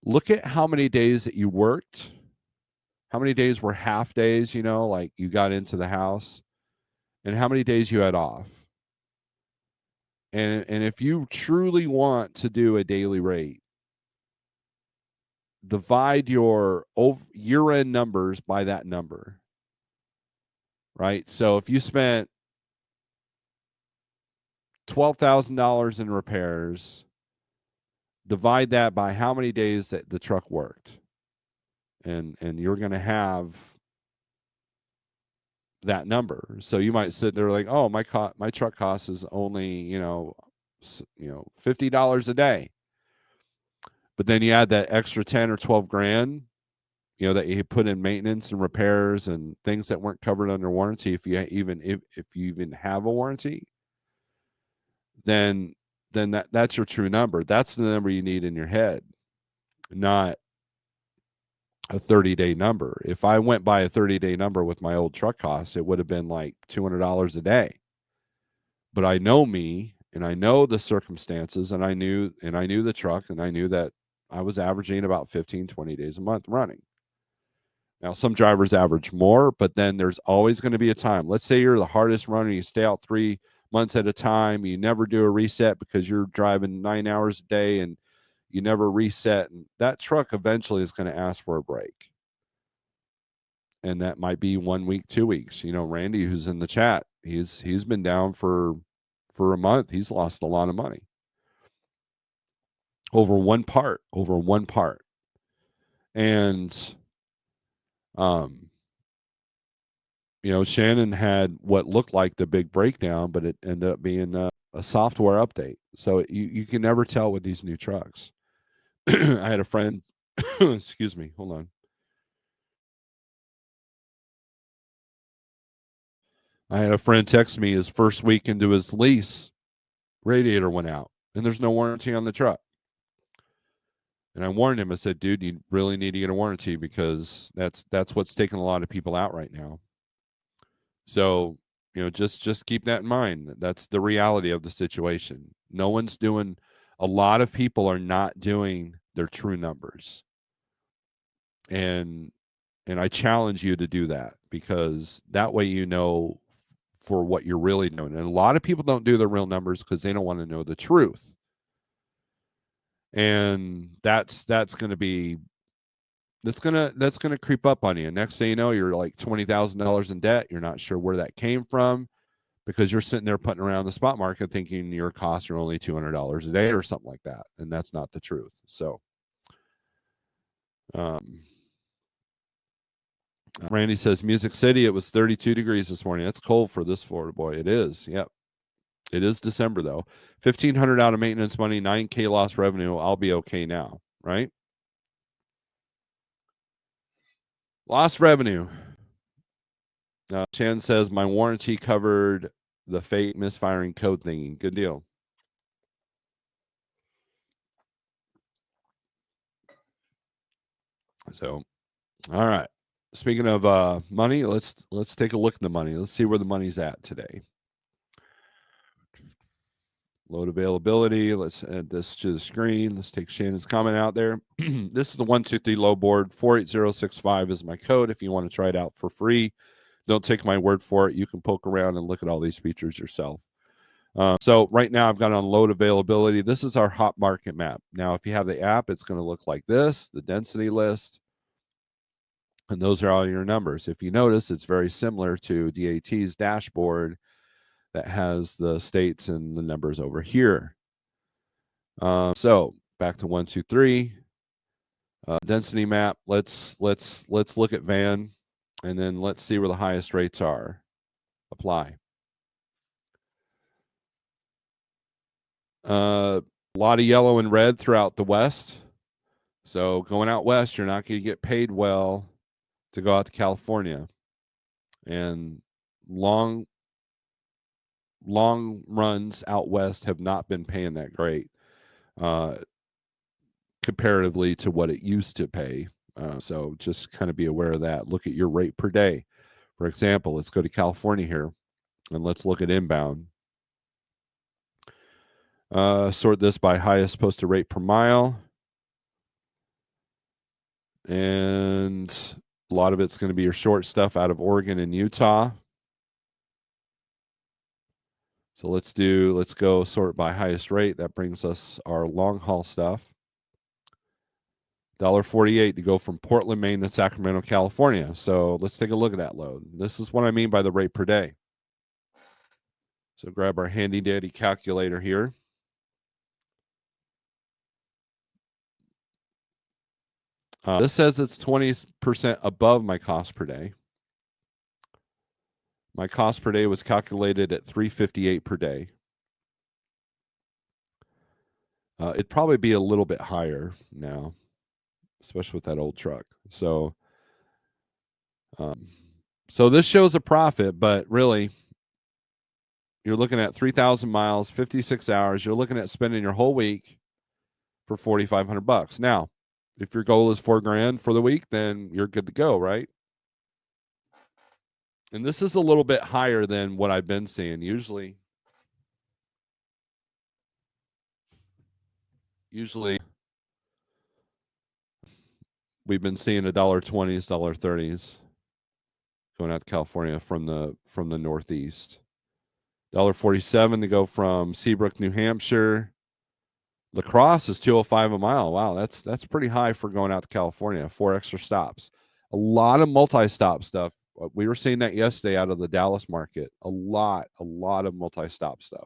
look at how many days that you worked, how many days were half days, like you got into the house, and how many days you had off. And if you truly want to do a daily rate, divide your year-end numbers by that number, right? So if you spent $12,000 in repairs, divide that by how many days that the truck worked, and you're going to have that number. So you might sit there like, oh, my truck cost is only $50 a day, but then you add that extra 10 or 12 grand, that you put in maintenance and repairs and things that weren't covered under warranty. If you even have a warranty, then that's your true number. That's the number you need in your head, not a 30-day number. If I went by a 30-day number with my old truck costs, it would have been like $200 a day. But I know me, and I know the circumstances, and I knew the truck, and I knew that I was averaging about 15, 20 days a month running. Now, some drivers average more, but then there's always going to be a time. Let's say you're the hardest runner, you stay out 3 months at a time, you never do a reset because you're driving 9 hours a day and you never reset, and that truck eventually is going to ask for a break. And that might be 1 week, 2 weeks. Randy, who's in the chat, he's been down for a month. He's lost a lot of money over one part. And Shannon had what looked like the big breakdown, but it ended up being a software update. So you can never tell with these new trucks. I had a friend, excuse me, hold on. I had a friend text me his first week into his lease, radiator went out, and there's no warranty on the truck. And I warned him. I said, dude, you really need to get a warranty because that's what's taking a lot of people out right now. So, just keep that in mind. That's the reality of the situation. No one's doing, a lot of people are not doing their true numbers. And I challenge you to do that, because that way for what you're really doing. And a lot of people don't do their real numbers because they don't want to know the truth. And that's going to be, that's going to creep up on you. Next thing you know, you're like $20,000 in debt. You're not sure where that came from because you're sitting there putting around the spot market thinking your costs are only $200 a day or something like that. And that's not the truth. So, Randy says, Music City, it was 32 degrees this morning. That's cold for this Florida boy. It is. Yep. It is December, though. $1,500 out of maintenance money, $9K lost revenue. I'll be okay now, right? Lost revenue. Chan says, my warranty covered the fake misfiring code thingy. Good deal. So, all right. Speaking of money, let's take a look at the money. Let's see where the money's at today. Load availability. Let's add this to the screen. Let's take Shannon's comment out there. This is the 123 low board. 48065 is my code if you want to try it out for free. Don't take my word for it. You can poke around and look at all these features yourself. So right now I've got on load availability. This is our hot market map. Now, if you have the app, it's going to look like this, the density list. And those are all your numbers. If you notice, it's very similar to DAT's dashboard that has the states and the numbers over here. So back to 123 density map. Let's look at van, and then let's see where the highest rates are. Apply. A lot of yellow and red throughout the west. So going out west, you're not going to get paid well to go out to California. And long runs out west have not been paying that great comparatively to what it used to pay. So just kind of be aware of that. Look at your rate per day. For example, let's go to California here, and let's look at inbound. Sort this by highest posted rate per mile. And a lot of it's going to be your short stuff out of Oregon and Utah. So let's go sort by highest rate. That brings us our long haul stuff. $1.48 to go from Portland, Maine to Sacramento, California. So let's take a look at that load. This is what I mean by the rate per day. So grab our handy dandy calculator here. This says it's 20% above my cost per day. My cost per day was calculated at $3.58 per day. It'd probably be a little bit higher now, especially with that old truck. So this shows a profit, but really, you're looking at 3,000 miles, 56 hours. You're looking at spending your whole week for $4,500. Now, if your goal is $4,000 for the week, then you're good to go, right? And this is a little bit higher than what I've been seeing. Usually we've been seeing $1.20s, $1.30s going out to California from the Northeast. $1.47 to go from Seabrook, New Hampshire. La Crosse is $2.05 a mile. Wow, that's pretty high for going out to California. 4 extra stops. A lot of multi-stop stuff. We were seeing that yesterday out of the Dallas market. A lot of multi-stop stuff.